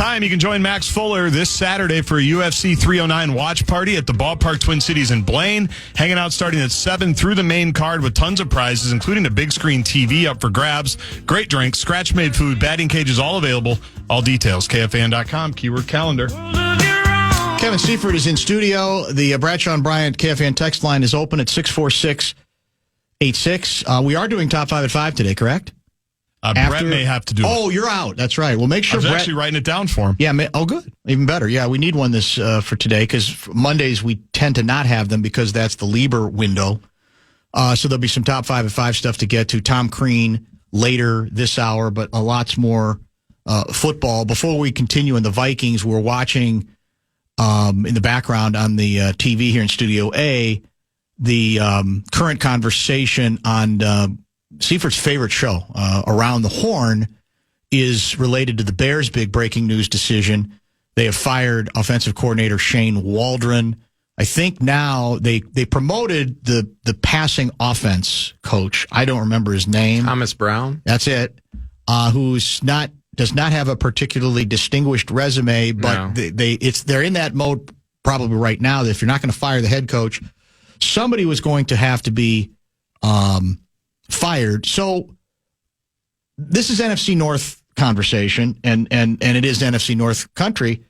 time, you can join Max Fuller this Saturday for a UFC 309 watch party at the Ballpark Twin Cities in Blaine. Hanging out starting at 7 through the main card with tons of prizes, including a big screen TV up for grabs, great drinks, scratch-made food, batting cages, all available. All details, KFAN.com, keyword calendar. Kevin Seifert is in studio. The Bradshaw and Bryant KFAN text line is open at 646-86. We are doing Top 5 at 5 today, correct? Brett may have to do it. Oh, you're out. That's right. Well, make sure I was Brett... actually writing it down for him. Yeah. Oh, good. Even better. Yeah, we need one this for today because Mondays we tend to not have them because that's the Lieber window. So there'll be some Top 5 at 5 stuff to get to. Tom Crean later this hour, but a lots more football. Before we continue in the Vikings, we're watching in the background on the TV here in Studio A the current conversation on Seifert's favorite show, Around the Horn, is related to the Bears' big breaking news decision. They have fired offensive coordinator Shane Waldron. I think now they promoted the passing offense coach. I don't remember his name. Thomas Brown. That's it. Does not have a particularly distinguished resume, but No. they're in that mode probably right now that if you're not going to fire the head coach, somebody was going to have to be fired. So this is NFC North conversation, and it is NFC North country,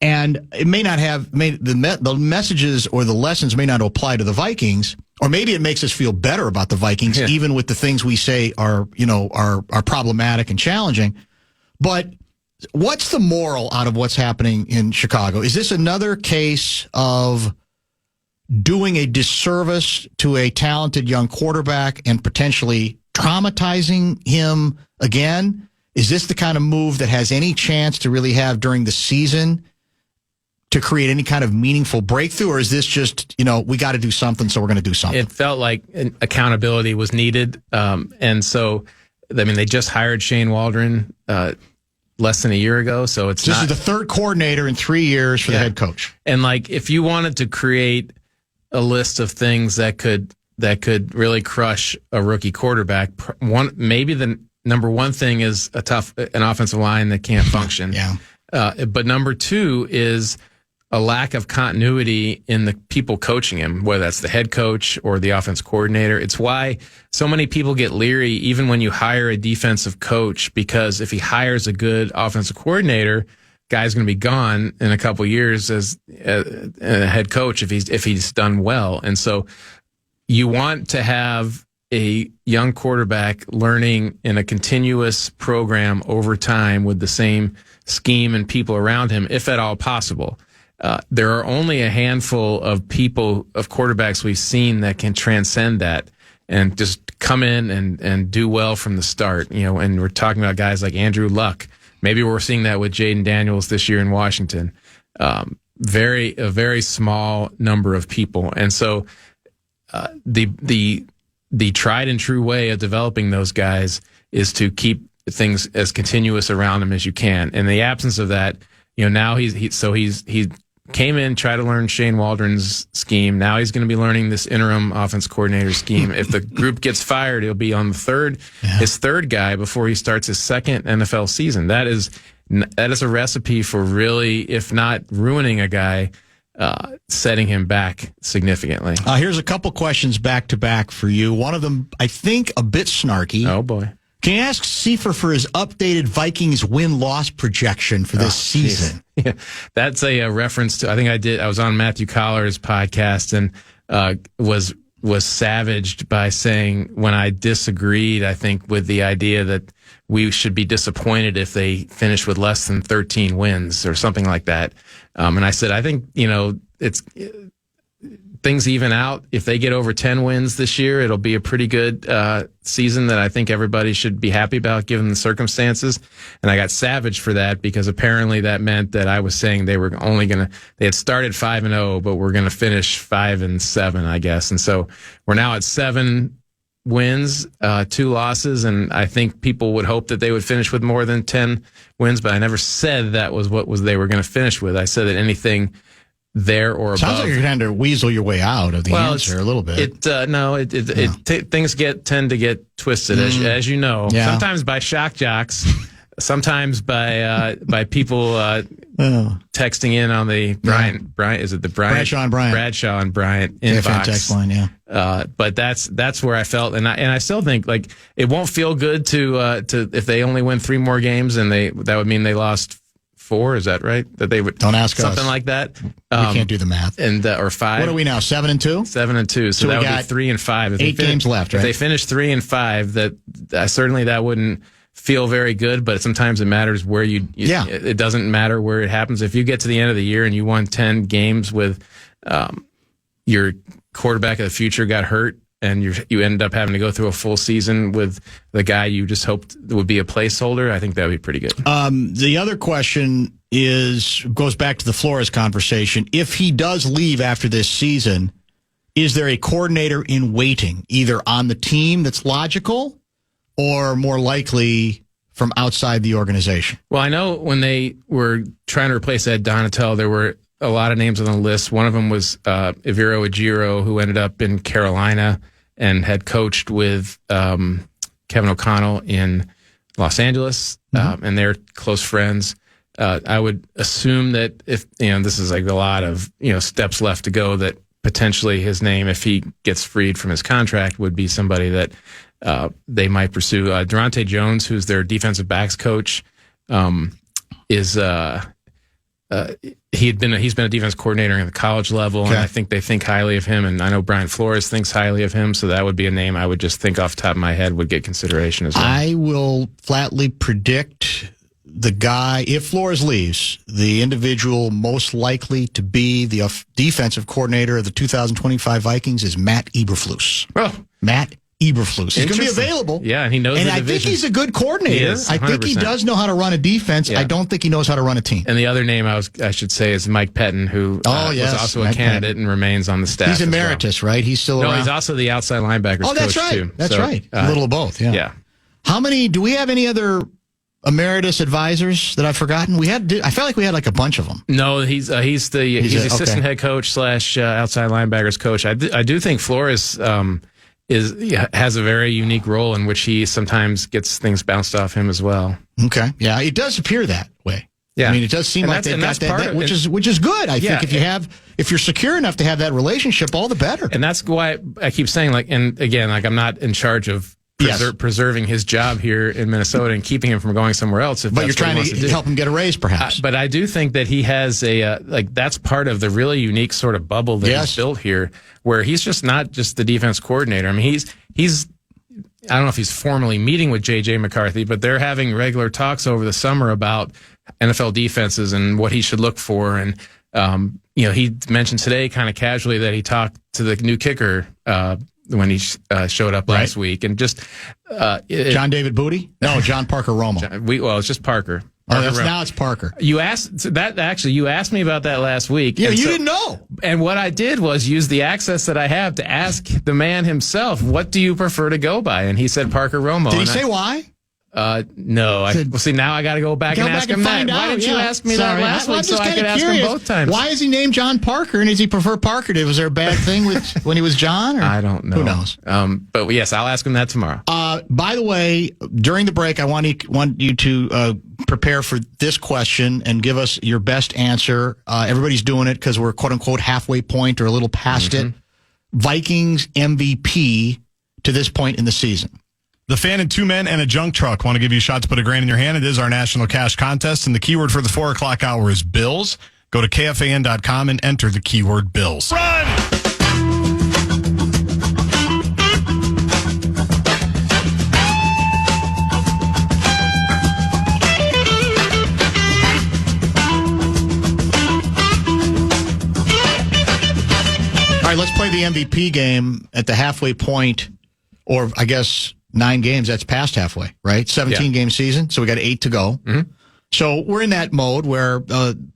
and it may not have the messages or the lessons may not apply to the Vikings, or maybe it makes us feel better about the Vikings, even with the things we say are problematic and challenging. But what's the moral out of what's happening in Chicago? Is this another case of doing a disservice to a talented young quarterback and potentially traumatizing him again? Is this the kind of move that has any chance to really have during the season to create any kind of meaningful breakthrough? Or is this just, we got to do something, so we're going to do something? It felt like accountability was needed. And so, they just hired Shane Waldron less than a year ago. So this is the third coordinator in 3 years for the head coach. And if you wanted to create a list of things that could really crush a rookie quarterback, maybe the number one thing is an offensive line that can't function. But number two is a lack of continuity in the people coaching him, whether that's the head coach or the offense coordinator. It's why so many people get leery even when you hire a defensive coach, because if he hires a good offensive coordinator, guy's going to be gone in a couple of years as a head coach if he's done well. And so you want to have a young quarterback learning in a continuous program over time with the same scheme and people around him, if at all possible. There are only a handful of quarterbacks we've seen that can transcend that and just come in and do well from the start. And we're talking about guys like Andrew Luck. Maybe we're seeing that with Jaden Daniels this year in Washington. A very small number of people. And so the tried and true way of developing those guys is to keep things as continuous around them as you can. In the absence of that, now he came in, tried to learn Shane Waldron's scheme. Now he's going to be learning this interim offense coordinator scheme. If the group gets fired, he'll be on his third guy before he starts his second NFL season. That is a recipe for really, if not ruining a guy, setting him back significantly. Here's a couple questions back to back for you. One of them, I think, a bit snarky. Oh boy. Can you ask Seifert for his updated Vikings win-loss projection for this season? Yeah, that's a reference to, I was on Matthew Collar's podcast and was savaged by saying when I disagreed, I think, with the idea that we should be disappointed if they finish with less than 13 wins or something like that. And I said, I think, things even out. If they get over 10 wins this year, it'll be a pretty good season that I think everybody should be happy about given the circumstances. And I got savaged for that because apparently that meant that I was saying they had started 5-0, but we're going to finish 5-7, I guess. And so we're now at 7 wins, 2 losses. And I think people would hope that they would finish with more than 10 wins, but I never said that was they were going to finish with. I said that anything there or above. Sounds like you're trying to weasel your way out of the answer a little bit. Things tend to get twisted, as you know. Yeah. Sometimes by shock jocks, sometimes by people texting in on the Bryant, is it the Bryant? Bradshaw and Bryant inbox. KFAN text line, yeah. But that's where I felt, and I still think like it won't feel good to if they only win 3 more games, and that would mean they lost 4. Is that right? That they would don't ask something us. Like that. We can't do the math. And or 5. What are we now? 7-2. 7-2. So that would be 3 and 5. If 8 games left. Right? If they finish 3 and 5, certainly that wouldn't feel very good. But sometimes it matters where you. Yeah. It doesn't matter where it happens. If you get to the end of the year and you won 10 games with your quarterback of the future got hurt, and you ended up having to go through a full season with the guy you just hoped would be a placeholder, I think that would be pretty good. The other question goes back to the Flores conversation. If he does leave after this season, is there a coordinator in waiting, either on the team that's logical or more likely from outside the organization? Well, I know when they were trying to replace Ed Donatel, there were a lot of names on the list. One of them was Iviro Ejiro, who ended up in Carolina and had coached with Kevin O'Connell in Los Angeles, and they're close friends. I would assume that if this is like a lot of steps left to go, that potentially his name, if he gets freed from his contract, would be somebody that they might pursue. Durante Jones, who's their defensive backs coach, is. He's been a defense coordinator at the college level, and I think they think highly of him. And I know Brian Flores thinks highly of him, so that would be a name I would just think off the top of my head would get consideration as well. I will flatly predict the guy, if Flores leaves, the individual most likely to be the defensive coordinator of the 2025 Vikings is Matt Eberflus. Oh, Matt Eberflus. He's going to be available. Yeah, and he knows the division. And I think he's a good coordinator. Is, I think he does know how to run a defense. Yeah. I don't think he knows how to run a team. And the other name I should say is Mike Pettin, who was also a candidate and remains on the staff. He's emeritus, right? He's still around. No, he's also the outside linebackers coach, that's right. too. That's right. A little of both, yeah. Yeah. Do we have any other emeritus advisors that I've forgotten? I felt like we had like a bunch of them. No, he's the assistant head coach / outside linebackers coach. I do think Flores has a very unique role in which he sometimes gets things bounced off him as well. Okay, yeah, it does appear that way. Yeah, I mean, it does seem like they've got that, which is good. I think if you're secure enough to have that relationship, all the better. And that's why I keep saying, I'm not in charge of preserving his job here in Minnesota and keeping him from going somewhere else. But you're trying to help him get a raise, perhaps. But I do think that he has that's part of the really unique sort of bubble that he's built here, where he's just not just the defense coordinator. I mean, he's I don't know if he's formally meeting with J.J. McCarthy, but they're having regular talks over the summer about NFL defenses and what he should look for. And, he mentioned today kind of casually that he talked to the new kicker when he showed up last week. And just John David Booty? No, John Parker Romo. It's just Parker. Now it's Parker. You asked me about that last week. Yeah, you didn't know. And what I did was use the access that I have to ask the man himself, what do you prefer to go by? And he said Parker Romo. Did he say why? No. See, now I got to go back and ask him that. Why didn't you ask me that last week so I could ask him both times? Why is he named John Parker, and does he prefer Parker? Was there a bad thing when he was John? Or? I don't know. Who knows? But yes, I'll ask him that tomorrow. By the way, during the break, I want you to prepare for this question and give us your best answer. Everybody's doing it because we're quote unquote halfway point or a little past it. Vikings MVP to this point in the season. The Fan and 2 men and a junk truck want to give you a shot to put $1,000 in your hand. It is our national cash contest, and the keyword for the 4 o'clock hour is Bills. Go to KFAN.com and enter the keyword Bills. Run! All right, let's play the MVP game at the halfway point, or I guess 9 games, that's past halfway, right? 17-game season, so we got 8 to go. Mm-hmm. So we're in that mode where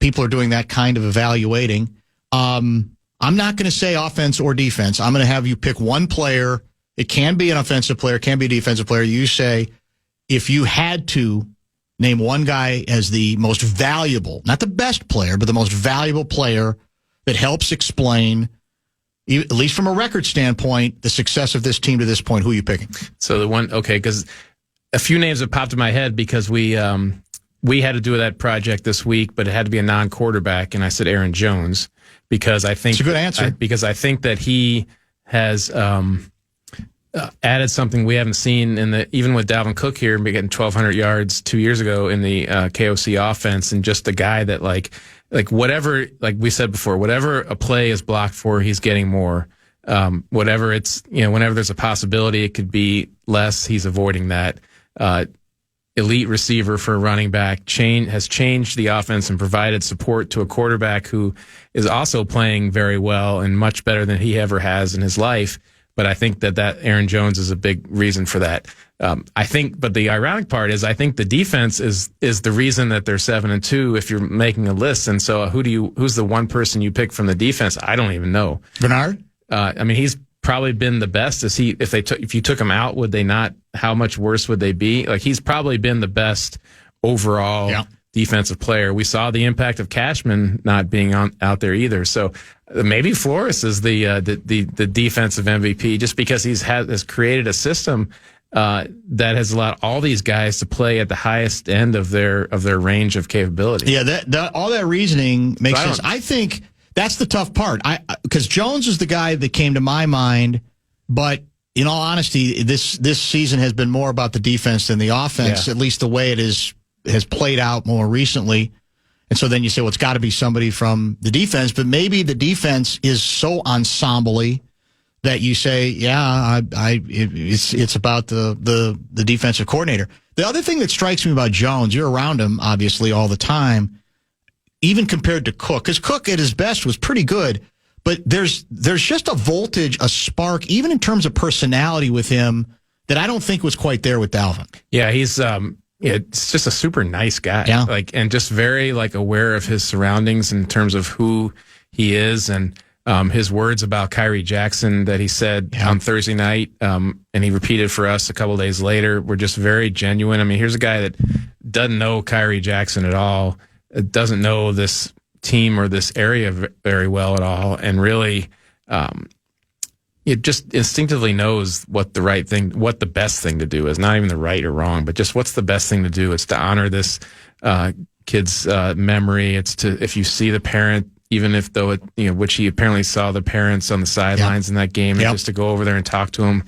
people are doing that kind of evaluating. I'm not going to say offense or defense. I'm going to have you pick one player. It can be an offensive player, can be a defensive player. You say, if you had to name one guy as the most valuable, not the best player, but the most valuable player that helps explain, at least from a record standpoint, the success of this team to this point, who are you picking? So the one, because a few names have popped in my head because we had to do that project this week, but it had to be a non-quarterback, and I said Aaron Jones because I think it's a good answer. Because I think that he has added something we haven't seen even with Dalvin Cook here getting 1,200 yards 2 years ago in the KOC offense, and just a guy that like whatever, like we said before, whatever a play is blocked for, he's getting more. Whatever it's, whenever there's a possibility it could be less, he's avoiding that. Elite receiver for a running back, has changed the offense and provided support to a quarterback who is also playing very well and much better than he ever has in his life. But I think that Aaron Jones is a big reason for that. But the ironic part is I think the defense is the reason that they're 7-2 if you're making a list. And so who's the one person you pick from the defense? I don't even know. Bernard? He's probably been the best. If you took him out, would they not? How much worse would they be? Like, he's probably been the best overall defensive player. We saw the impact of Cashman not being out there either. So maybe Flores is the defensive MVP just because has created a system that has allowed all these guys to play at the highest end of their range of capability. Yeah, all that reasoning makes sense. I think that's the tough part. Because Jones is the guy that came to my mind, but in all honesty, this season has been more about the defense than the offense, at least the way it has played out more recently. And so then you say, well, it's got to be somebody from the defense, but maybe the defense is so ensemble-y that you say, it's about the defensive coordinator. The other thing that strikes me about Jones, you're around him obviously all the time, even compared to Cook, because Cook at his best was pretty good, but there's just a voltage, a spark, even in terms of personality with him that I don't think was quite there with Dalvin. Yeah, he's it's just a super nice guy. Yeah. And just very aware of his surroundings in terms of who he is, and his words about Kyrie Jackson that he said on Thursday night, and he repeated for us a couple of days later, were just very genuine. I mean, here's a guy that doesn't know Kyrie Jackson at all, doesn't know this team or this area very well at all, and really it just instinctively knows what the best thing to do is. Not even the right or wrong, but just what's the best thing to do. It's to honor this kid's memory. It's to, if you see the parent, even if though which he apparently saw the parents on the sidelines in that game, and just to go over there and talk to him.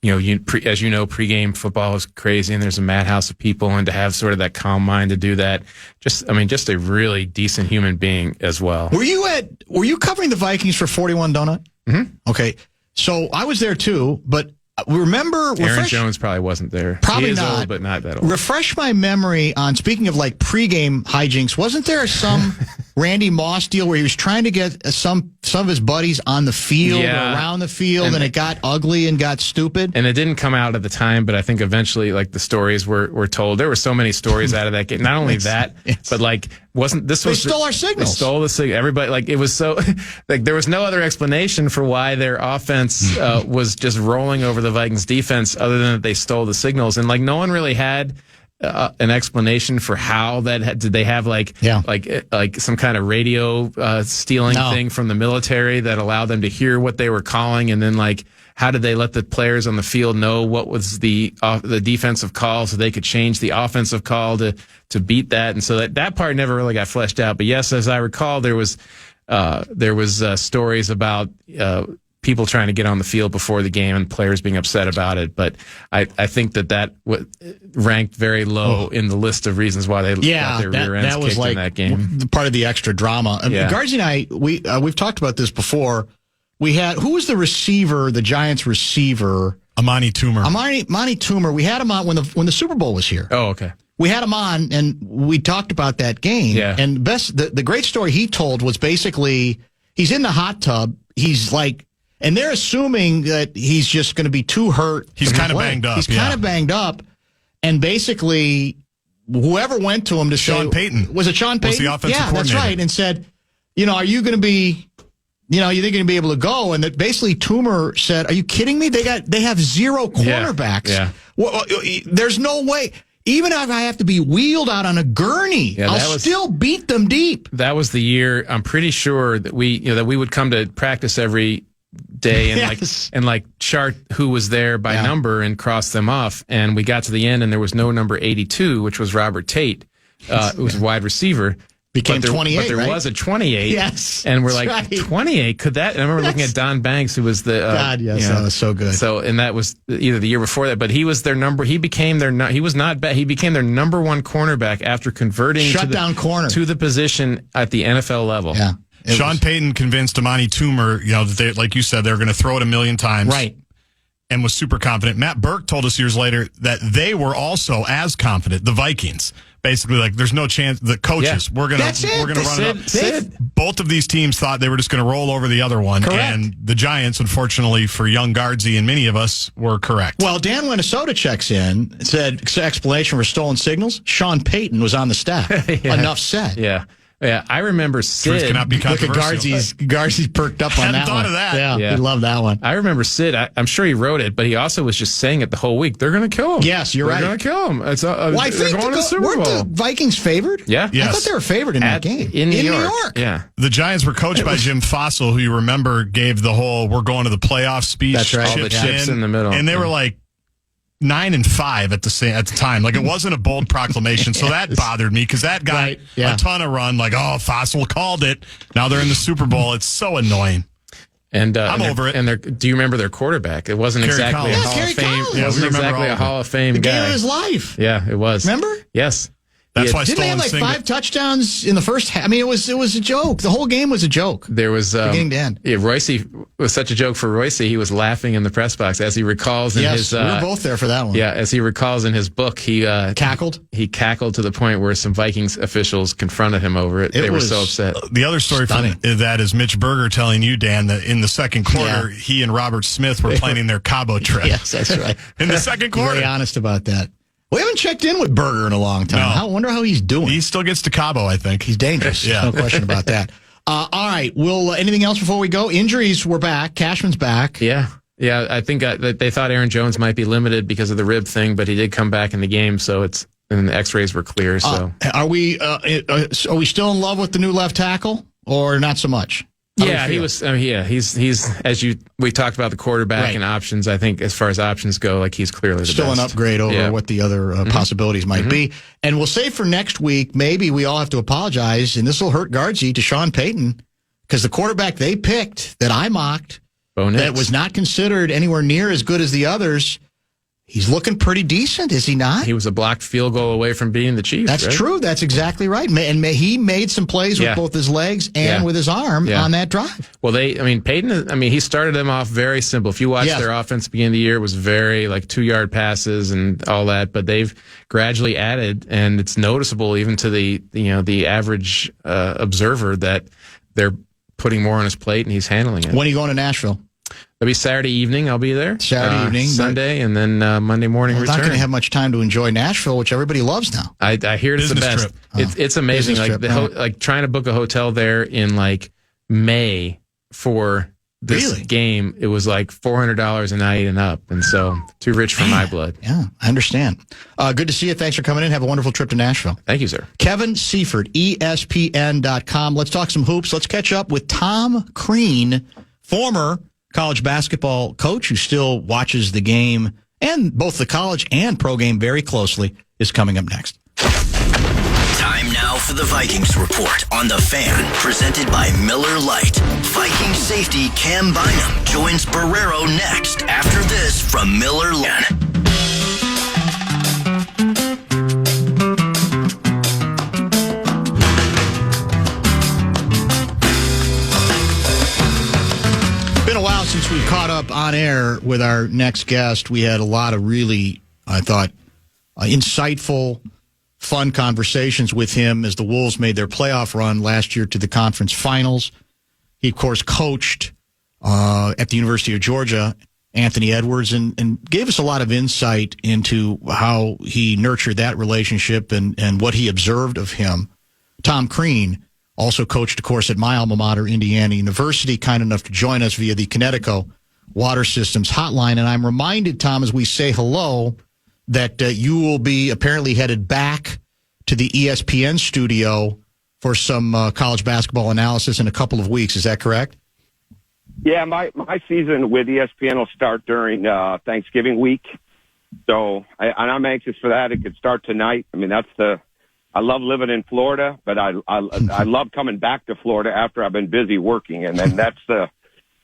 As you know, pregame football is crazy, and there's a madhouse of people, and to have sort of that calm mind to do that, just a really decent human being as well. Were you covering the Vikings for 41 Donut? Mm-hmm. Okay, so I was there too, but remember, Aaron Jones probably wasn't there. Probably he is not, old, but not that old. Refresh my memory on, speaking of pregame hijinks, wasn't there some Randy Moss deal where he was trying to get some of his buddies on the field or around the field, and it got ugly and got stupid? And it didn't come out at the time, but I think eventually the stories were told. There were so many stories out of that game. Not only that, but they stole our signals. They stole the signal. Everybody, it was so, there was no other explanation for why their offense was just rolling over the Vikings defense other than that they stole the signals. And no one really had an explanation for how that did they have some kind of radio stealing thing from the military that allowed them to hear what they were calling, and then how did they let the players on the field know what was the defensive call so they could change the offensive call to beat that? And so that part never really got fleshed out. But yes, as I recall, there was stories about people trying to get on the field before the game and players being upset about it. But I think that ranked very low in the list of reasons why they got their rear ends kicked in that game. Part of the extra drama. Guardsy and I, we've talked about this before. We had, who was the receiver, the Giants receiver? Amani Toomer. Amani Toomer. We had him on when the Super Bowl was here. Oh, okay. We had him on, and we talked about that game. Yeah. And the great story he told was basically he's in the hot tub. He's and they're assuming that he's just going to be too hurt. He's kind of banged up. He's kind of banged up. And basically, whoever went to him to Sean Payton. Was it Sean Payton? Was the offensive coordinator. That's right. And said, are you going to be, you think you're going to be able to go? And that basically Toomer said, are you kidding me? They have zero cornerbacks. Yeah. Well, there's no way. Even if I have to be wheeled out on a gurney, I'll still beat them deep. That was the year. I'm pretty sure that we would come to practice every day and Yes. chart who was there by number and cross them off. And we got to the end and there was no number 82, which was Robert Tate. It was a wide receiver. Became 28, but there right? was a 28. Yes. And we're that's like, right. 28? Could that? And I remember looking at Don Banks, who was the... God, yes, that was so good. So, and that was either the year before that, but he was their number... He became their... He was not bad. He became their number one cornerback after converting corner to the position at the NFL level. Yeah. Sean Payton convinced Amani Toomer, that they, like you said, they were going to throw it a million times. Right. And was super confident. Matt Burke told us years later that they were also as confident, the Vikings. Basically, like, there's no chance. The coaches, we're gonna run it up. Sid. Both of these teams thought they were just going to roll over the other one, Correct. and the Giants, unfortunately for young Guardsy and many of us, were correct. Well, Dan Minnesota checks in, said explanation for stolen signals. Sean Payton was on the staff. Enough said. Yeah. Yeah, I remember Sid. Truth cannot be Look at controversial. Garzy's perked up on Hadn't that thought one. of that. Yeah, he loved that one. I remember Sid. I'm sure he wrote it, but he also was just saying it the whole week. They're going to kill him. Yes, you're right. They're going to kill him. It's, Well, I they're think going to the Super weren't Bowl. the Vikings favored? Yeah. Yes. I thought they were favored in that game. In New York. Yeah. The Giants were coached by Jim Fossil, who you remember gave the whole "we're going to the playoff" speech. That's right. All the chips in the middle. and they were like 9-5 at the time. Like, it wasn't a bold proclamation, so that bothered me because that got a ton of run. Like, oh, Fossil called it. Now they're in the Super Bowl. It's so annoying. And I'm over it. And do you remember their quarterback? It wasn't Kerry exactly Collins. a Hall Kerry of Fame. Collins. It Yeah, wasn't we remember exactly all a of it. Hall of Fame The guy. game of his life. Yeah, it was. Remember? Yes. That's why Didn't they have like Stolen 5 touchdowns in the first half? I mean, it was a joke. The whole game was a joke. There was Beginning to end. Yeah, Royce was such a joke for Royce. He was laughing in the press box as he recalls in his. We were both there for that one. Yeah, as he recalls in his book, he Cackled? He cackled to the point where some Vikings officials confronted him over it. They were was so upset. The other story from that is Mitch Berger telling you, Dan, that in the second quarter, he and Robert Smith were planning their Cabo trip. Yes, that's right. In the second quarter. Very honest about that. We haven't checked in with Berger in a long time. No. I wonder how he's doing. He still gets to Cabo, I think. He's dangerous. Yeah. No question about that. All right. Anything else before we go? Injuries, we're back. Cashman's back. Yeah. Yeah, I think that they thought Aaron Jones might be limited because of the rib thing, but he did come back in the game, and the X-rays were clear. So Are we still in love with the new left tackle, or not so much? yeah, he was. He's as we talked about the quarterback and options. I think as far as options go, like he's clearly the Still best. an upgrade over what the other possibilities might be. And we'll say for next week, maybe we all have to apologize, and this will hurt Guardsy to Sean Payton, because the quarterback they picked that I mocked, Bo Nix. that was not considered anywhere near as good as the others, he's looking pretty decent, is he not? He was a blocked field goal away from being the Chiefs. That's right? true. That's exactly right. And he made some plays with both his legs and with his arm on that drive. Well, Peyton, he started them off very simple. If you watch their offense beginning of the year, it was very like 2-yard passes and all that, but they've gradually added, and it's noticeable even to the average observer that they're putting more on his plate and he's handling it. When are you going to Nashville? It'll be Saturday evening. I'll be there. Saturday evening. Sunday, and then Monday morning I'm return. not going to have much time to enjoy Nashville, which everybody loves now. I hear it's the Business best. trip. It's amazing. Business trip, Like trying to book a hotel there in like May for this game, it was like $400 a night and up, and so too rich for my blood. Yeah, I understand. Good to see you. Thanks for coming in. Have a wonderful trip to Nashville. Thank you, sir. Kevin Seifert, ESPN.com. Let's talk some hoops. Let's catch up with Tom Crean, former college basketball coach who still watches the game and both the college and pro game very closely, is coming up next. Time now for the Vikings Report on the Fan, presented by Miller Lite. Vikings safety Cam Bynum joins Barreiro next after this from Miller Lite. Been a while since we caught up on air with our next guest. We had a lot of really, I thought, insightful, fun conversations with him as the Wolves made their playoff run last year to the conference finals. He, of course, coached at the University of Georgia, Anthony Edwards, and gave us a lot of insight into how he nurtured that relationship and what he observed of him. Tom Crean also coached, of course, at my alma mater, Indiana University, kind enough to join us via the Connecticut Water Systems hotline. And I'm reminded, Tom, as we say hello, that you will be apparently headed back to the ESPN studio for some college basketball analysis in a couple of weeks. Is that correct? Yeah, my season with ESPN will start during Thanksgiving week. So I'm anxious for that. It could start tonight. I mean, I love living in Florida, but I love coming back to Florida after I've been busy working, and then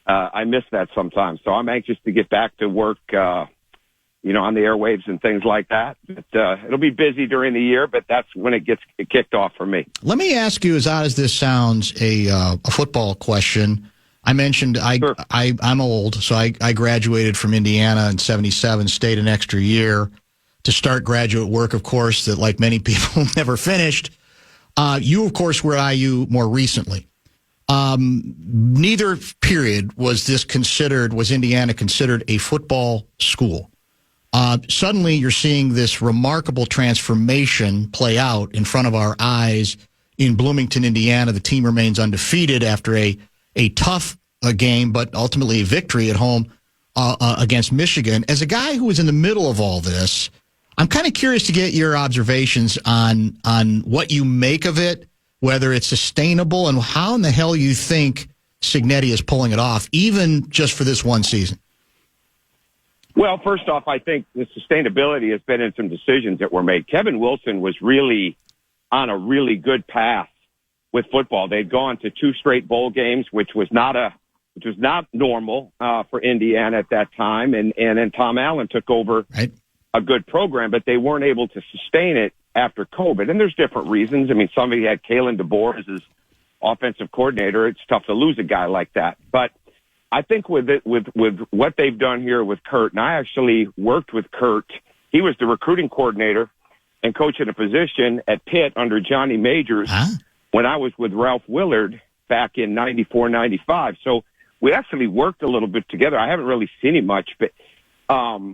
I miss that sometimes. So I'm anxious to get back to work, on the airwaves and things like that. But, it'll be busy during the year, but that's when it gets kicked off for me. Let me ask you, as odd as this sounds, a football question. I mentioned Sure. I'm old, so I graduated from Indiana in '77, stayed an extra year to start graduate work, of course, that like many people never finished. You, of course, were at IU more recently. Neither period was Indiana considered a football school. Suddenly you're seeing this remarkable transformation play out in front of our eyes in Bloomington, Indiana. The team remains undefeated after a tough game, but ultimately a victory at home against Michigan. As a guy who was in the middle of all this, I'm kind of curious to get your observations on what you make of it, whether it's sustainable, and how in the hell you think Cignetti is pulling it off, even just for this one season. Well, first off, I think the sustainability has been in some decisions that were made. Kevin Wilson was really on a really good path with football. They'd gone to 2 straight bowl games, which was not normal for Indiana at that time. And then Tom Allen took over a good program, but they weren't able to sustain it after COVID. And there's different reasons. I mean, somebody had Kalen DeBoer as his offensive coordinator. It's tough to lose a guy like that. But I think with what they've done here with Kurt, and I actually worked with Kurt. He was the recruiting coordinator and coach in a position at Pitt under Johnny Majors when I was with Ralph Willard back in 94, 95. So we actually worked a little bit together. I haven't really seen him much, but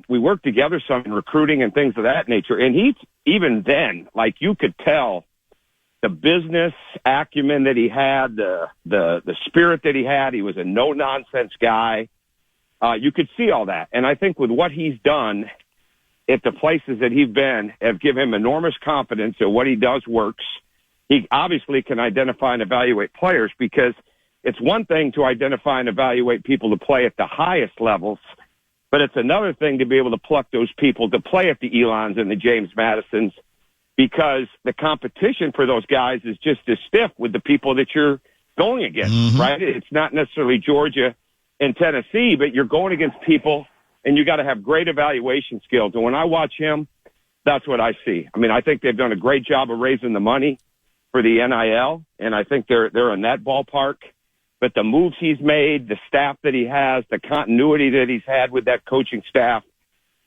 we worked together some in recruiting and things of that nature. And he, even then, like you could tell, the business acumen that he had, the spirit that he had, he was a no-nonsense guy. You could see all that. And I think with what he's done at the places that he's been have given him enormous confidence that what he does works. He obviously can identify and evaluate players, because it's one thing to identify and evaluate people to play at the highest levels, but it's another thing to be able to pluck those people to play at the Elons and the James Madisons, because the competition for those guys is just as stiff with the people that you're going against, right? It's not necessarily Georgia and Tennessee, but you're going against people, and you got to have great evaluation skills. And when I watch him, that's what I see. I mean, I think they've done a great job of raising the money for the NIL, and I think they're in that ballpark. But the moves he's made, the staff that he has, the continuity that he's had with that coaching staff,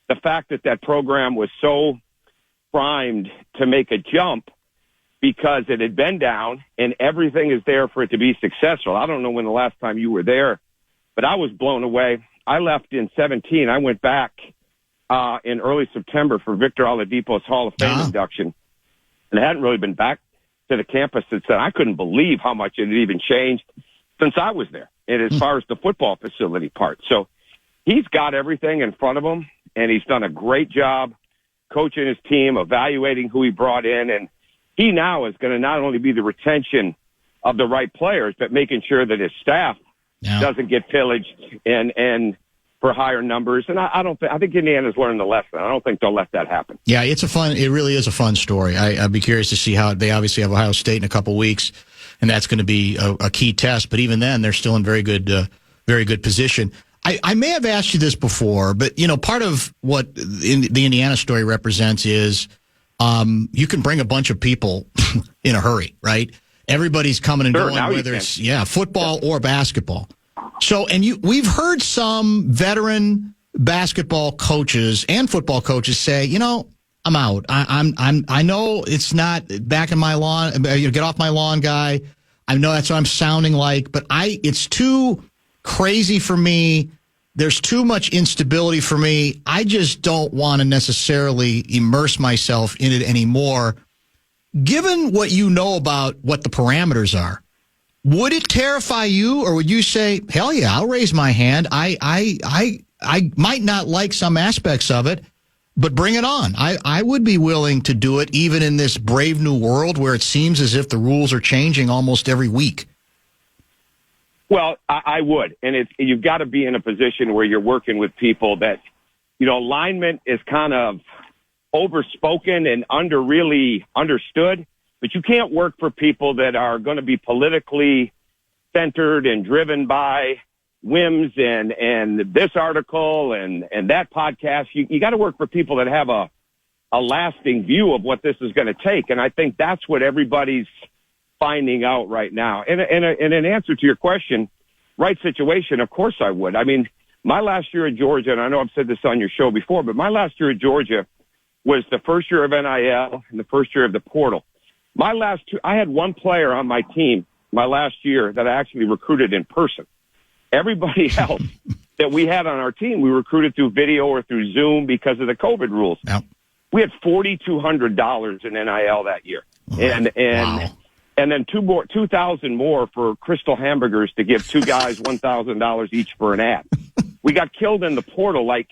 the fact that program was so primed to make a jump because it had been down and everything is there for it to be successful. I don't know when the last time you were there, but I was blown away. I left in 17. I went back in early September for Victor Oladipo's Hall of Fame induction, and I hadn't really been back to the campus since then. I couldn't believe how much it had even changed since I was there, and as far as the football facility part. So he's got everything in front of him, and he's done a great job coaching his team, evaluating who he brought in, and he now is going to not only be the retention of the right players, but making sure that his staff doesn't get pillaged and for higher numbers. And I think Indiana's learned the lesson. I don't think they'll let that happen. Yeah, it really is a fun story. I'd be curious to see how they obviously have Ohio State in a couple weeks, and that's going to be a key test. But even then, they're still in very good position. I may have asked you this before, but part of what the Indiana story represents is you can bring a bunch of people in a hurry, right? Everybody's coming and going, whether it's football or basketball. So, we've heard some veteran basketball coaches and football coaches say, I'm out. I know it's not back in my lawn. Get off my lawn, guy. I know that's what I'm sounding like, but it's too crazy for me. There's too much instability for me. I just don't want to necessarily immerse myself in it anymore. Given what you know about what the parameters are, would it terrify you, or would you say, hell yeah, I'll raise my hand. I might not like some aspects of it, but bring it on. I would be willing to do it, even in this brave new world where it seems as if the rules are changing almost every week. Well, I would. And you've got to be in a position where you're working with people that, alignment is kind of overspoken and really understood, but you can't work for people that are going to be politically centered and driven by whims and this article and that podcast. You got to work for people that have a lasting view of what this is going to take. And I think that's what everybody's finding out right now. And in answer to your question, right situation, of course I would. I mean, my last year at Georgia, and I know I've said this on your show before, but my last year at Georgia was the first year of NIL and the first year of the portal. I had one player on my team my last year that I actually recruited in person. Everybody else that we had on our team, we recruited through video or through Zoom because of the COVID rules. Yep. We had $4,200 in NIL that year. And wow. And then 2,000 more for Crystal Hamburgers to give two guys $1,000 each for an ad. We got killed in the portal. Like,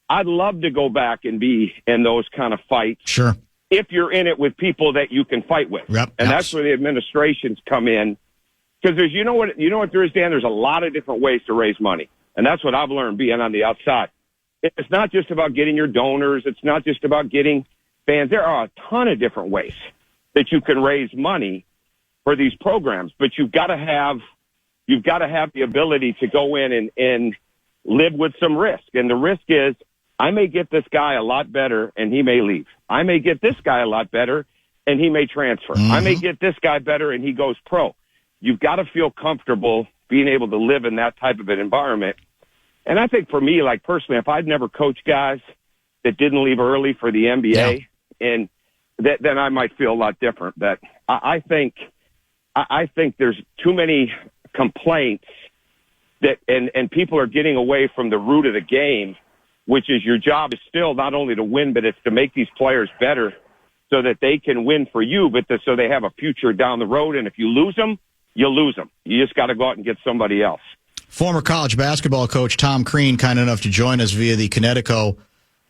I'd love to go back and be in those kind of fights. Sure. If you're in it with people that you can fight with. Yep. And that's where the administrations come in. Because there's, you know what there is, Dan? There's a lot of different ways to raise money. And that's what I've learned being on the outside. It's not just about getting your donors. It's not just about getting fans. There are a ton of different ways that you can raise money for these programs, but you've got to have the ability to go in and live with some risk. And the risk is, I may get this guy a lot better and he may leave. I may get this guy a lot better and he may transfer. I may get this guy better and he goes pro. You've got to feel comfortable being able to live in that type of an environment. And I think for me, like personally, if I'd never coached guys that didn't leave early for the NBA, and then I might feel a lot different. That I think there's too many complaints that, and people are getting away from the root of the game, which is your job is still not only to win, but it's to make these players better so that they can win for you, but so they have a future down the road. And if you lose them, you lose them. You just got to go out and get somebody else. Former college basketball coach Tom Crean, kind enough to join us via the Connecticut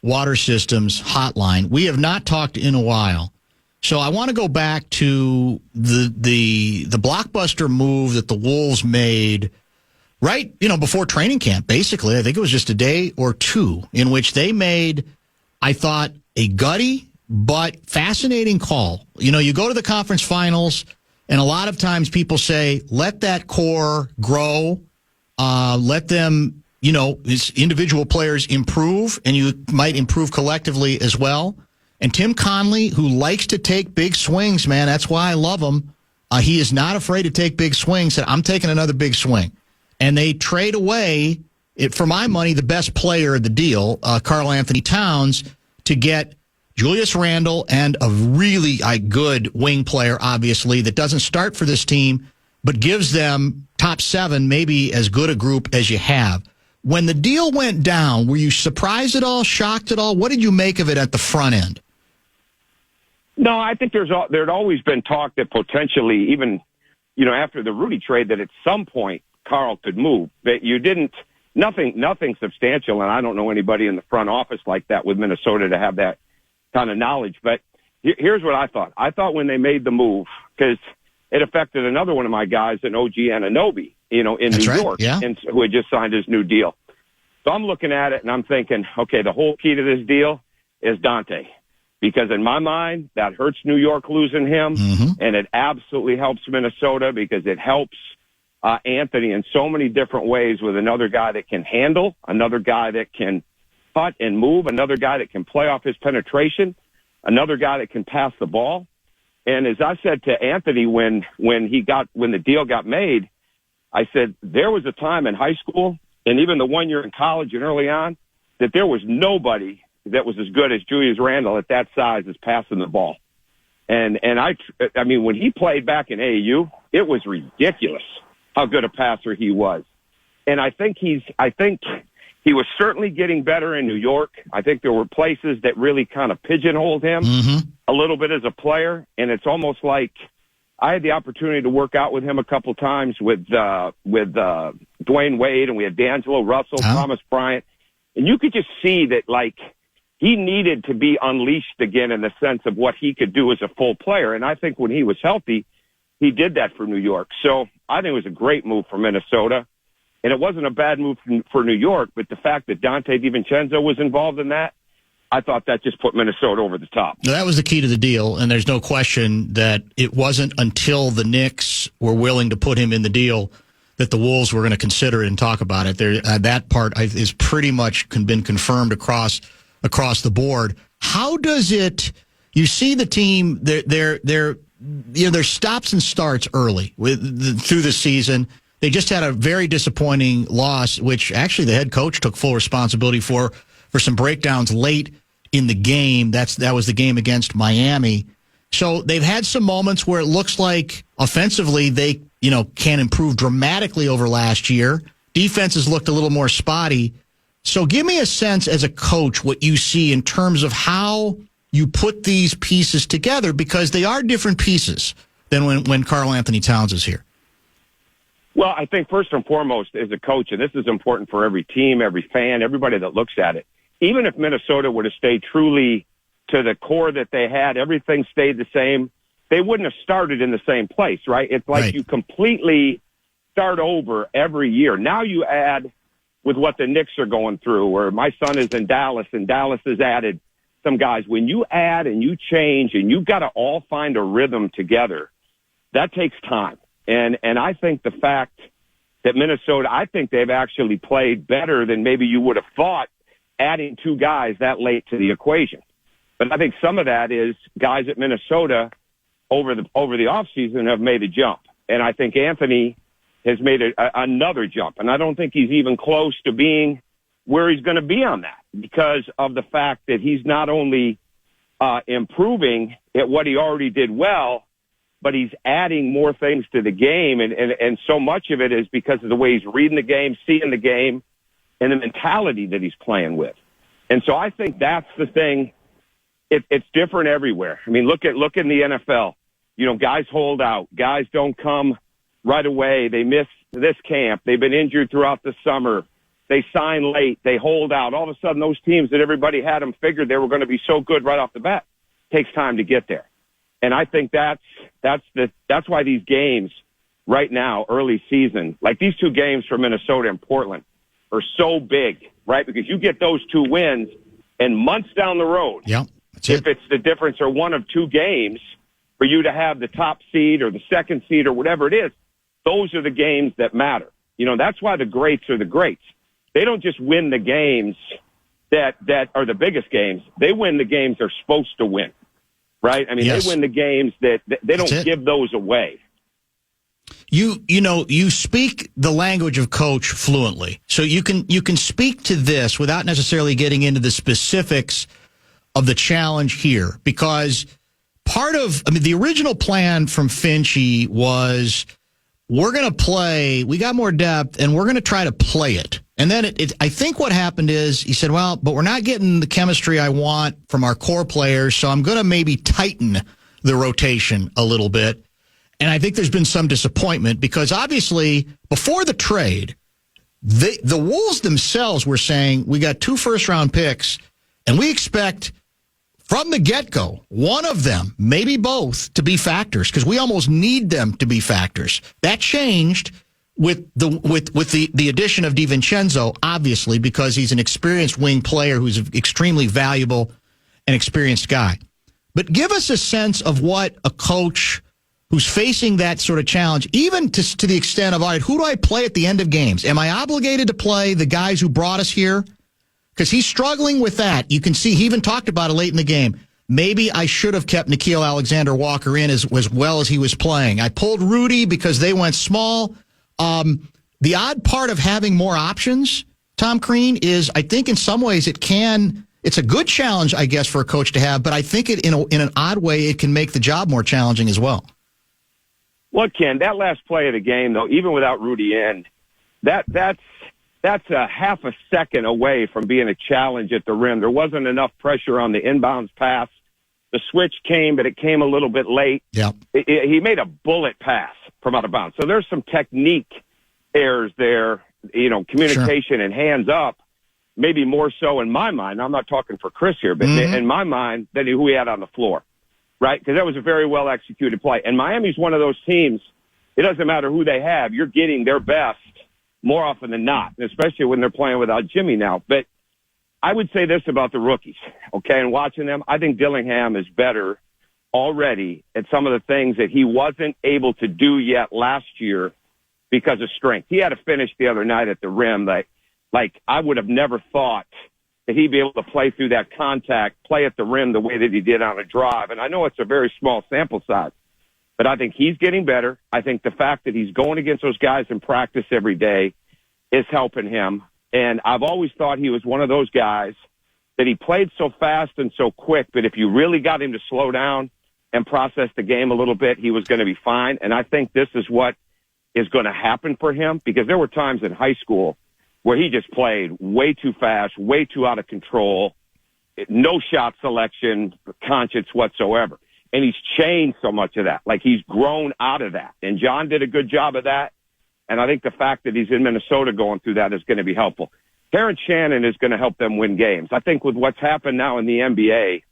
Water Systems hotline. We have not talked in a while. So I want to go back to the blockbuster move that the Wolves made right, before training camp, basically. I think it was just a day or two in which they made, I thought, a gutty but fascinating call. You go to the conference finals, and a lot of times people say, let that core grow, let them, as individual players improve, and you might improve collectively as well. And Tim Conley, who likes to take big swings, man, that's why I love him. He is not afraid to take big swings. Said, I'm taking another big swing. And they trade away, for my money, the best player of the deal, Karl Anthony Towns, to get Julius Randle and a really good wing player, obviously, that doesn't start for this team, but gives them top 7, maybe as good a group as you have. When the deal went down, were you surprised at all, shocked at all? What did you make of it at the front end? No, I think there'd always been talk that potentially, even, after the Rudy trade, that at some point Karl could move. But nothing substantial, and I don't know anybody in the front office like that with Minnesota to have that kind of knowledge. But here's what I thought. I thought when they made the move, because it affected another one of my guys, an OG Anunoby, in That's New right, York, yeah. and who had just signed his new deal. So I'm looking at it and I'm thinking, okay, the whole key to this deal is Dante. Because in my mind, that hurts New York losing him, and it absolutely helps Minnesota because it helps Anthony in so many different ways with another guy that can handle, another guy that can cut and move, another guy that can play off his penetration, another guy that can pass the ball. And as I said to Anthony when the deal got made, I said there was a time in high school and even the 1 year in college and early on that there was nobody that was as good as Julius Randle at that size as passing the ball. And I mean, when he played back in AAU, it was ridiculous how good a passer he was. And I think he was certainly getting better in New York. I think there were places that really kind of pigeonholed him a little bit as a player. And it's almost like I had the opportunity to work out with him a couple times with Dwayne Wade, and we had D'Angelo Russell, Thomas Bryant. And you could just see that, like, he needed to be unleashed again in the sense of what he could do as a full player. And I think when he was healthy, he did that for New York. So I think it was a great move for Minnesota. And it wasn't a bad move for New York, but the fact that Dante DiVincenzo was involved in that, I thought that just put Minnesota over the top. Now, that was the key to the deal, and there's no question that it wasn't until the Knicks were willing to put him in the deal that the Wolves were going to consider it and talk about it. That part is pretty much been confirmed across the board. How does it? You see the team, there's stops and starts early through the season. They just had a very disappointing loss, which actually the head coach took full responsibility for some breakdowns late in the game. That was the game against Miami. So they've had some moments where it looks like offensively they, can improve dramatically over last year. Defense has looked a little more spotty. So give me a sense as a coach what you see in terms of how you put these pieces together, because they are different pieces than when Karl Anthony Towns is here. Well, I think first and foremost, as a coach, and this is important for every team, every fan, everybody that looks at it, even if Minnesota would have stayed truly to the core that they had, everything stayed the same, they wouldn't have started in the same place, right? It's like You completely start over every year. Now you add with what the Knicks are going through, where my son is in Dallas, and Dallas has added some guys. When you add and you change and you've got to all find a rhythm together, that takes time. And I think the fact that Minnesota, I think they've actually played better than maybe you would have thought adding two guys that late to the equation. But I think some of that is guys at Minnesota over the offseason have made a jump. And I think Anthony has made another jump. And I don't think he's even close to being where he's going to be on that, because of the fact that he's not only improving at what he already did well, but he's adding more things to the game. And so much of it is because of the way he's reading the game, seeing the game, and the mentality that he's playing with. And so I think that's the thing. It's different everywhere. I mean, look in the NFL. Guys hold out. Guys don't come right away. They miss this camp. They've been injured throughout the summer. They sign late. They hold out. All of a sudden, those teams that everybody had them figured they were going to be so good right off the bat, takes time to get there. And I think that's why these games right now, early season, like these two games for Minnesota and Portland, are so big, right? Because you get those two wins, and months down the road, if it's the difference or one of two games for you to have the top seed or the second seed or whatever it is, those are the games that matter. That's why the greats are the greats. They don't just win the games that are the biggest games. They win the games they're supposed to win, right? I mean, They win the games that they don't give those away. You speak the language of coach fluently, so you can speak to this without necessarily getting into the specifics of the challenge here, because the original plan from Finchy was, we're going to play, we got more depth, and we're going to try to play it. And then I think what happened is he said, well, but we're not getting the chemistry I want from our core players, so I'm going to maybe tighten the rotation a little bit. And I think there's been some disappointment, because obviously before the trade, the Wolves themselves were saying, we got 2 first-round picks, and we expect from the get-go, one of them, maybe both, to be factors, because we almost need them to be factors. That changed with the addition of DiVincenzo, obviously, because he's an experienced wing player who's an extremely valuable and experienced guy. But give us a sense of what a coach who's facing that sort of challenge, even to the extent of, all right, who do I play at the end of games? Am I obligated to play the guys who brought us here? Because he's struggling with that. You can see he even talked about it late in the game. Maybe I should have kept Nickeil Alexander-Walker in as well as he was playing. I pulled Rudy because they went small. The odd part of having more options, Tom Crean, is I think in some ways it's a good challenge, I guess, for a coach to have, but I think in an odd way it can make the job more challenging as well. Well, Ken, that last play of the game, though, even without Rudy in, that's a half a second away from being a challenge at the rim. There wasn't enough pressure on the inbounds pass. The switch came, but it came a little bit late. Yeah, he made a bullet pass from out of bounds. So there's some technique errors there, communication and hands up, maybe more so in my mind. I'm not talking for Chris here, but in my mind than who he had on the floor. right? Because that was a very well executed play. And Miami's one of those teams. It doesn't matter who they have; you're getting their best more often than not, especially when they're playing without Jimmy now. But I would say this about the rookies, okay? And watching them, I think Dillingham is better already at some of the things that he wasn't able to do yet last year because of strength. He had a finish the other night at the rim like I would have never thought that he'd be able to play through that contact, play at the rim the way that he did on a drive. And I know it's a very small sample size, but I think he's getting better. I think the fact that he's going against those guys in practice every day is helping him. And I've always thought he was one of those guys that he played so fast and so quick, but if you really got him to slow down and process the game a little bit, he was going to be fine. And I think this is what is going to happen for him, because there were times in high school where he just played way too fast, way too out of control, no shot selection conscience whatsoever. And he's changed so much of that. Like, he's grown out of that. And John did a good job of that. And I think the fact that he's in Minnesota going through that is going to be helpful. Terrence Shannon is going to help them win games. I think with what's happened now in the NBA,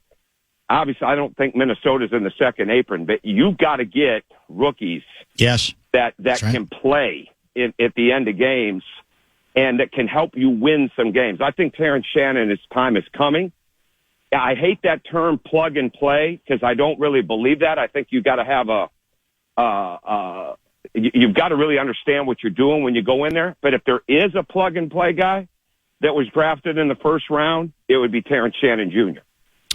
obviously I don't think Minnesota's in the second apron, but you've got to get rookies that can play at the end of games and that can help you win some games. I think Terrence Shannon, his time is coming. I hate that term plug and play because I don't really believe that. I think you've got to have you've got to really understand what you're doing when you go in there. But if there is a plug and play guy that was drafted in the first round, it would be Terrence Shannon Jr.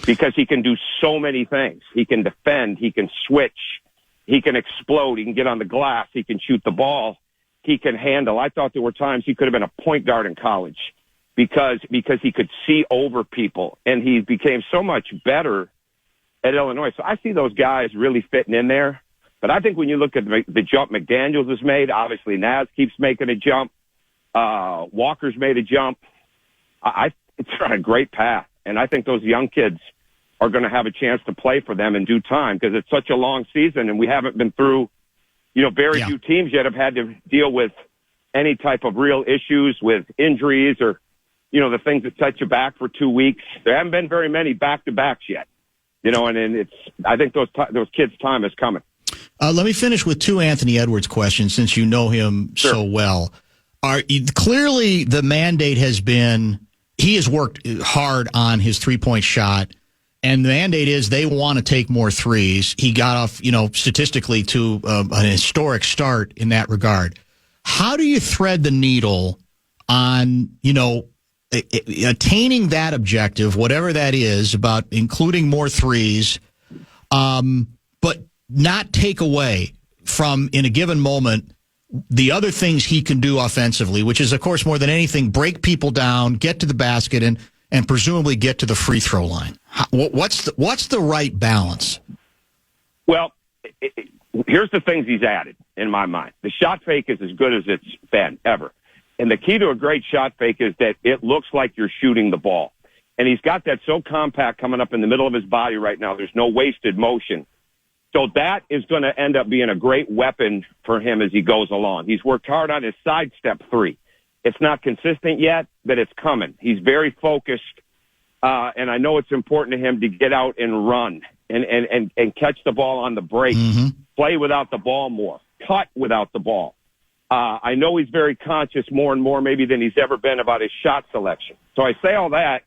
because he can do so many things. He can defend, he can switch, he can explode, he can get on the glass, he can shoot the ball, he can handle. I thought there were times he could have been a point guard in college because he could see over people, and he became so much better at Illinois. So I see those guys really fitting in there. But I think when you look at the jump McDaniels has made, obviously Naz keeps making a jump. Walker's made a jump. It's on a great path. And I think those young kids are going to have a chance to play for them in due time because it's such a long season and we haven't been through, very few teams yet have had to deal with any type of real issues with injuries or, the things that set you back for 2 weeks. There haven't been very many back-to-backs yet, and I think those kids' time is coming. Let me finish with two Anthony Edwards questions since you know him so well. Clearly the mandate has been he has worked hard on his three-point shot, and the mandate is they want to take more threes. He got off, statistically to an historic start in that regard. How do you thread the needle on, attaining that objective, whatever that is, about including more threes, but not take away from, in a given moment, the other things he can do offensively, which is, of course, more than anything, break people down, get to the basket, and presumably get to the free throw line. What's the right balance? Well, here's the things he's added, in my mind. The shot fake is as good as it's been, ever. And the key to a great shot fake is that it looks like you're shooting the ball. And he's got that so compact coming up in the middle of his body right now. There's no wasted motion. So that is going to end up being a great weapon for him as he goes along. He's worked hard on his sidestep three. It's not consistent yet, but it's coming. He's very focused, and I know it's important to him to get out and run and catch the ball on the break, play without the ball more, cut without the ball. I know he's very conscious more and more maybe than he's ever been about his shot selection. So I say all that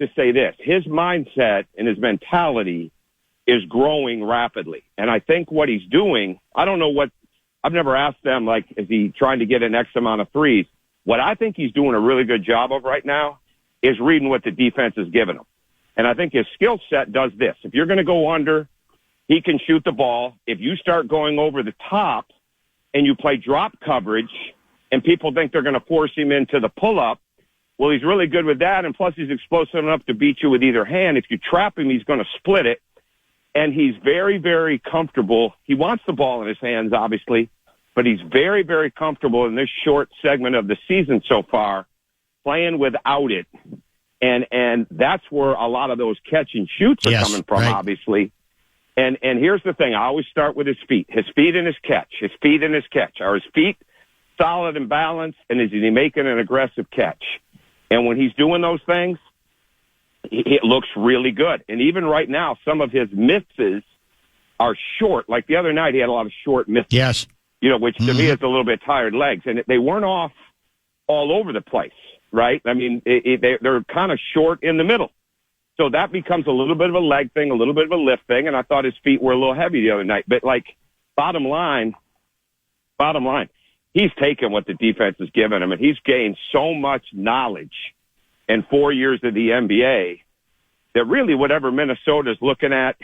to say this. His mindset and his mentality is growing rapidly. And I think what he's doing, I've never asked them, is he trying to get an X amount of threes? What I think he's doing a really good job of right now is reading what the defense is giving him. And I think his skill set does this. If you're going to go under, he can shoot the ball. If you start going over the top and you play drop coverage and people think they're going to force him into the pull-up, well, he's really good with that. And plus he's explosive enough to beat you with either hand. If you trap him, he's going to split it. And he's very, very comfortable. He wants the ball in his hands, obviously, but he's very, very comfortable in this short segment of the season so far, playing without it. And that's where a lot of those catch and shoots are coming from, obviously. And here's the thing. I always start with his feet and his catch. His feet and his catch. Are his feet solid and balanced, and is he making an aggressive catch? And when he's doing those things, it looks really good. And even right now, some of his misses are short. Like the other night, he had a lot of short misses. Yes. Which to me is a little bit tired legs. And they weren't off all over the place, right? I mean, they're kind of short in the middle. So that becomes a little bit of a leg thing, a little bit of a lift thing. And I thought his feet were a little heavy the other night. But, bottom line, he's taken what the defense has given him, and he's gained so much knowledge in 4 years of the NBA that really whatever Minnesota's looking at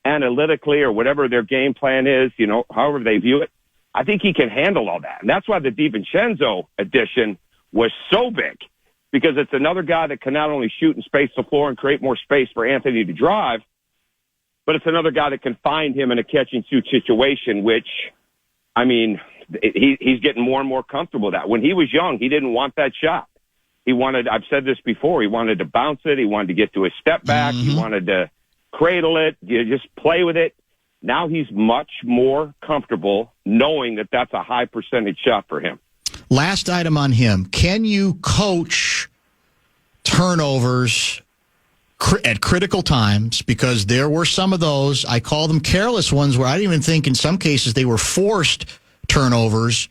analytically or whatever their game plan is, however they view it, I think he can handle all that. And that's why the DiVincenzo addition was so big, because it's another guy that can not only shoot and space the floor and create more space for Anthony to drive, but it's another guy that can find him in a catch-and-shoot situation, which, I mean, he's getting more and more comfortable with that. When he was young, he didn't want that shot. I've said this before, he wanted to bounce it. He wanted to get to a step back. He wanted to cradle it, just play with it. Now he's much more comfortable knowing that that's a high percentage shot for him. Last item on him. Can you coach turnovers at critical times? Because there were some of those, I call them careless ones, where I didn't even think in some cases they were forced turnovers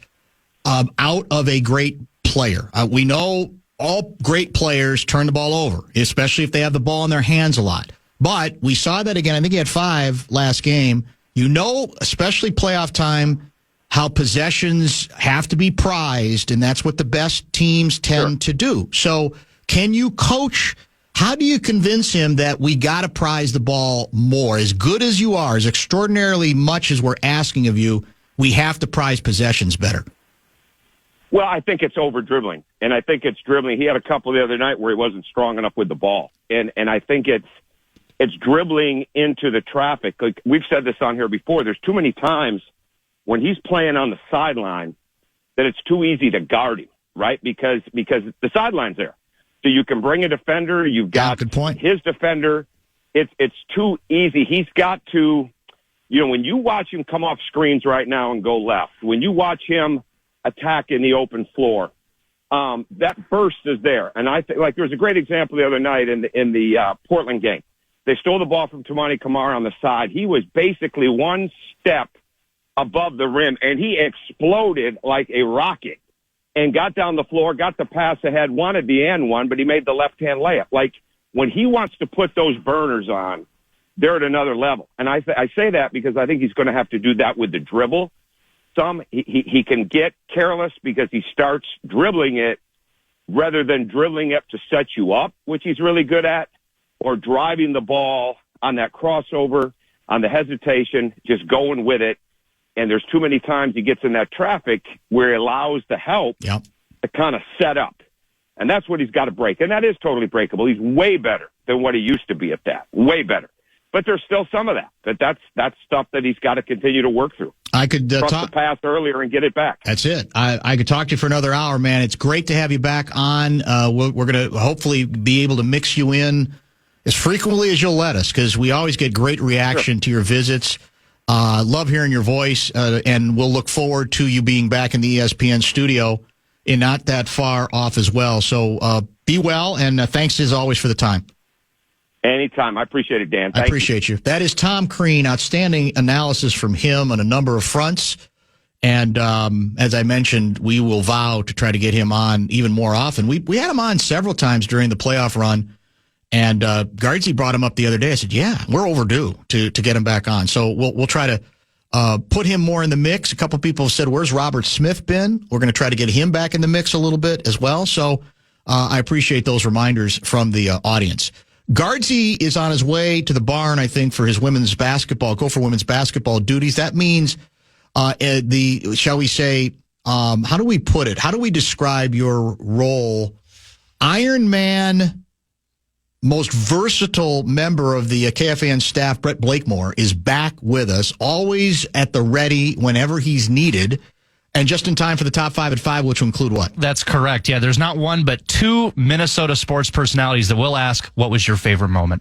out of a great player. We know all great players turn the ball over, especially if they have the ball in their hands a lot. But we saw that again. I think he had 5 last game. Especially playoff time, how possessions have to be prized, and that's what the best teams tend to do. So can you coach? How do you convince him that we got to prize the ball more? As good as you are, as extraordinarily much as we're asking of you, we have to prize possessions better. Well, I think it's over dribbling, and I think it's dribbling. He had a couple the other night where he wasn't strong enough with the ball, and I think it's dribbling into the traffic. Like we've said this on here before, there's too many times when he's playing on the sideline that it's too easy to guard him, right? Because the sideline's there. So you can bring a defender, you've got good point. His defender. It's too easy. He's got to, when you watch him come off screens right now and go left, when you watch him attack in the open floor, that burst is there. And I think, there was a great example the other night in the Portland game. They stole the ball from Toumani Camara on the side. He was basically one step above the rim, and he exploded like a rocket and got down the floor, got the pass ahead, wanted the and one, but he made the left-hand layup. When he wants to put those burners on, they're at another level. And I say that because I think he's going to have to do that with the dribble. He can get careless because he starts dribbling it rather than dribbling it to set you up, which he's really good at, or driving the ball on that crossover, on the hesitation, just going with it. And there's too many times he gets in that traffic where he allows the help to kind of set up. And that's what he's got to break. And that is totally breakable. He's way better than what he used to be at that. Way better. But there's still some of that. But that's stuff that he's got to continue to work through. I could the pass earlier and get it back. That's it. I could talk to you for another hour, man. It's great to have you back on. We're going to hopefully be able to mix you in as frequently as you'll let us, because we always get great reaction to your visits. Love hearing your voice, and we'll look forward to you being back in the ESPN studio and not that far off as well. So be well, and thanks as always for the time. Anytime. I appreciate it, Dan. Thank I appreciate you. That is Tom Crean. Outstanding analysis from him on a number of fronts. And as I mentioned, we will vow to try to get him on even more often. We had him on several times during the playoff run. And Guardsy brought him up the other day. I said, yeah, we're overdue to get him back on. So we'll try to put him more in the mix. A couple people have said, where's Robert Smith been? We're going to try to get him back in the mix a little bit as well. So I appreciate those reminders from the audience. Guardsy is on his way to the barn, I think, for his women's basketball duties. That means shall we say, how do we put it? How do we describe your role? Iron Man, most versatile member of the KFAN staff, Brett Blakemore, is back with us, always at the ready whenever he's needed, and just in time for the top 5 at 5, which will include what? That's correct. Yeah, there's not one, but 2 Minnesota sports personalities that will ask, what was your favorite moment?